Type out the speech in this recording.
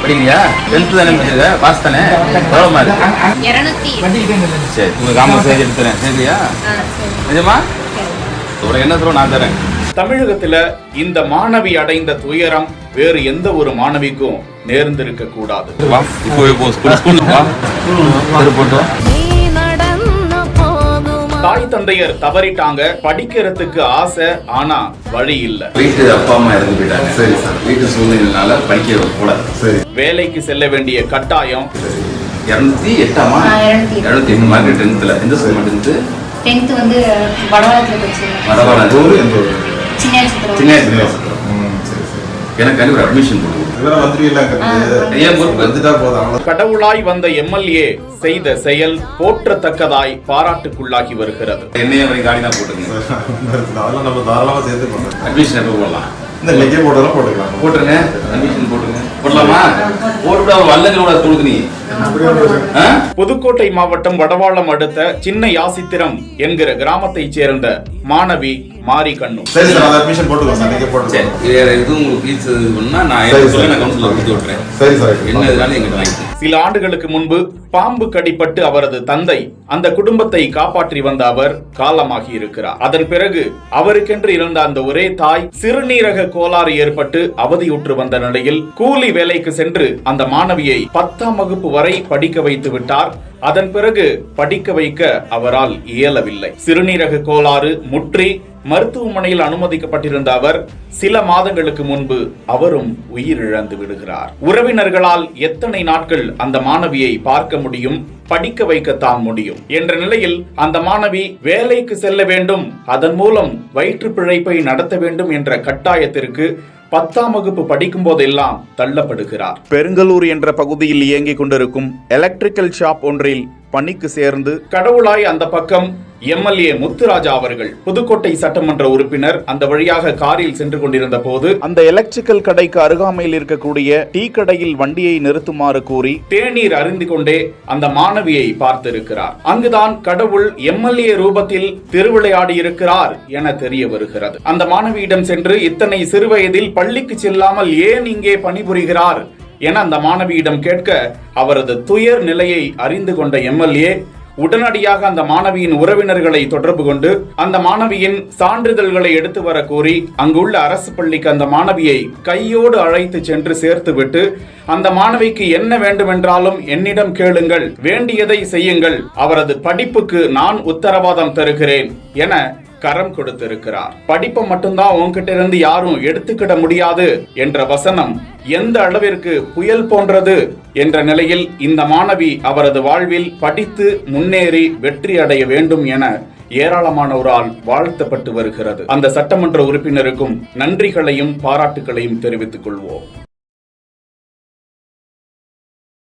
படிக்கலையா? 10th தானே முடிச்சிருக்க? Pass தானே? எவ்வளோ மார்க்? 200. சரி, உங்களுக்கு காமர்ஸ் எடுத்துறேன். சரியா? நிஜமா? ஒரு எண்ணத்துல நான் தரேன். தமிழகத்துல இந்த மாணவி அடைந்த துயரம் வேறு எந்த ஒரு மாணவிக்கும் நேர்ந்திருக்க கூடாது. வா, இப்போவே போ ஸ்கூல் வா. போட்டோம். தாய் தந்தையர் தவறிட்டாங்க, படிக்கிறதுக்கு ஆசை, ஆனா வழி இல்ல. வீட்டு அப்பா அம்மா இறந்து போயிட்டாங்க. சரி சார், வீட்டு சூழ்நிலையினால படிக்க போல. சரி, வேலைக்கு செல்ல வேண்டிய கட்டாயம். 208ஆமா? 208 மார்க் 10th. எந்த ஸ்கூல் 10th வந்து வடவாளத்துல படிச்சேன். வடவாளம் சின்ன எனக்கு ஒரு அட்மிஷன் போடுவோம். கடவுளாய் வந்த எம்எல்ஏ செய்த செயல் போற்றத்தக்கதாய் பாராட்டுக்குள்ளாகி வருகிறது. என்னைய வரைக்கும் காடி தான் போட்டுங்க. நம்ம தாராளமா சேர்த்து பண்ணலாம். அட்மிஷன் எப்போ போடலாம்? இந்த லெக்கே போட்டாலும் போட்டுக்கலாம். போட்டுருங்க, அட்மிஷன் போட்டுருங்க. போடலாமா? போட்டுவிட வல்லங்களோட தொழுது நீ. புதுக்கோட்டை மாவட்டம் வடவாளம் அடுத்த சின்ன யாசித்திரம் என்கிற கிராமத்தை சேர்ந்த மாணவி மாரி கண்ணு. சரி சார், அட்மிஷன் போட்டுக்கலாம் சார். நீங்க போடுங்க. சரி, வேற எதுவும் உங்களுக்கு ஃபீஸ் பண்ணா நான் கவுன்சிலர் கொடுத்து விட்டுறேன். சரி சார், என்ன இதனால எங்கிட்ட வாங்கி. சில ஆண்டுகளுக்கு முன்பு பாம்பு கடிப்பட்டு அவரது தந்தை அந்த குடும்பத்தை காப்பாற்றி வந்த அவர் காலமாகி இருக்கிறார். அதன் பிறகு அவருக்கென்று இருந்த அந்த ஒரே தாய் சிறுநீரக கோளாறு ஏற்பட்டு அவதியுற்று வந்த நிலையில் கூலி வேலைக்கு சென்று அந்த மாணவியை 10ஆம் வகுப்பு வரை படிக்க வைத்து விட்டார். அதன் பிறகு படிக்க வைக்க அவரால் இயலவில்லை. சிறுநீரக கோளாறு முற்றி மருத்துவமனையில் அனுமதிக்கப்பட்டிருந்த அவர் சில மாதங்களுக்கு முன்பு அவரும் உயிரிழந்து விடுகிறார். உறவினர்களால் எத்தனை நாட்கள் அந்த மாணவியை பார்க்க முடியும், படிக்க வைக்கத்தான் முடியும் என்ற நிலையில் அந்த மாணவி வேலைக்கு செல்ல வேண்டும், அதன் மூலம் வயிற்று பிழைப்பை நடத்த வேண்டும் என்ற கட்டாயத்திற்கு 10ஆம் வகுப்பு படிக்கும் போதெல்லாம் தள்ளப்படுகிறார். பெருங்கலூர் என்ற பகுதியில் இயங்கிக் கொண்டிருக்கும் எலக்ட்ரிக்கல் ஷாப் ஒன்றில் பணிக்கு சேர்ந்து கடவுளாய் அந்த பக்கம் எம்எல்ஏ முத்துராஜா அவர்கள் புதுக்கோட்டை சட்டமன்ற உறுப்பினர் அந்த வழியாக காரில் சென்று கொண்டிருந்த போது அந்த எலக்ட்ரிக்கல் கடைக்கு அருகாமையில் இருக்கக்கூடிய டீ கடையில் வண்டியை நிறுத்துமாறு கூறி தேநீர் அருந்தி கொண்டே அந்த மாணவியை பார்த்திருக்கிறார். அங்குதான் கடவுள் எம்எல்ஏ ரூபத்தில் திருவிளையாடி இருக்கிறார் என தெரிய வருகிறது. அந்த மாணவியிடம் சென்று இத்தனை சிறுவயதில் பள்ளிக்கு செல்லாமல் ஏன் இங்கே பணிபுரிகிறார் என அந்த மாணவியிடம் கேட்க அவரது துயர் நிலையை அறிந்து கொண்ட எம்எல்ஏ உடனடியாக அந்த மாணவியின் உறவினர்களை தொடர்பு கொண்டு அந்த மாணவியின் சான்றிதழ்களை எடுத்து வர கோரி அங்குள்ள அரசு பள்ளிக்கு அந்த மாணவியை கையோடு அழைத்து சென்று சேர்த்துவிட்டு அந்த மாணவிக்கு என்ன வேண்டுமென்றாலும் என்னிடம் கேளுங்கள், வேண்டியதை செய்யுங்கள், அவரது படிப்புக்கு நான் உத்தரவாதம் தருகிறேன் என கரம் கொடுத்திருக்கிறார். படிப்பை மட்டும்தான் உன்கிட்ட இருந்து யாரும் எடுத்துக்கிட முடியாது என்ற வசனம் எந்த அளவிற்கு புயல் போன்றது என்ற நிலையில் இந்த மாணவி அவரது வாழ்வில் படித்து முன்னேறி வெற்றி அடைய வேண்டும் என ஏராளமானோரால் வாழ்த்தப்பட்டு வருகிறது. அந்த சட்டமன்ற உறுப்பினருக்கும் நன்றிகளையும் பாராட்டுகளையும் தெரிவித்துக் கொள்வோம்.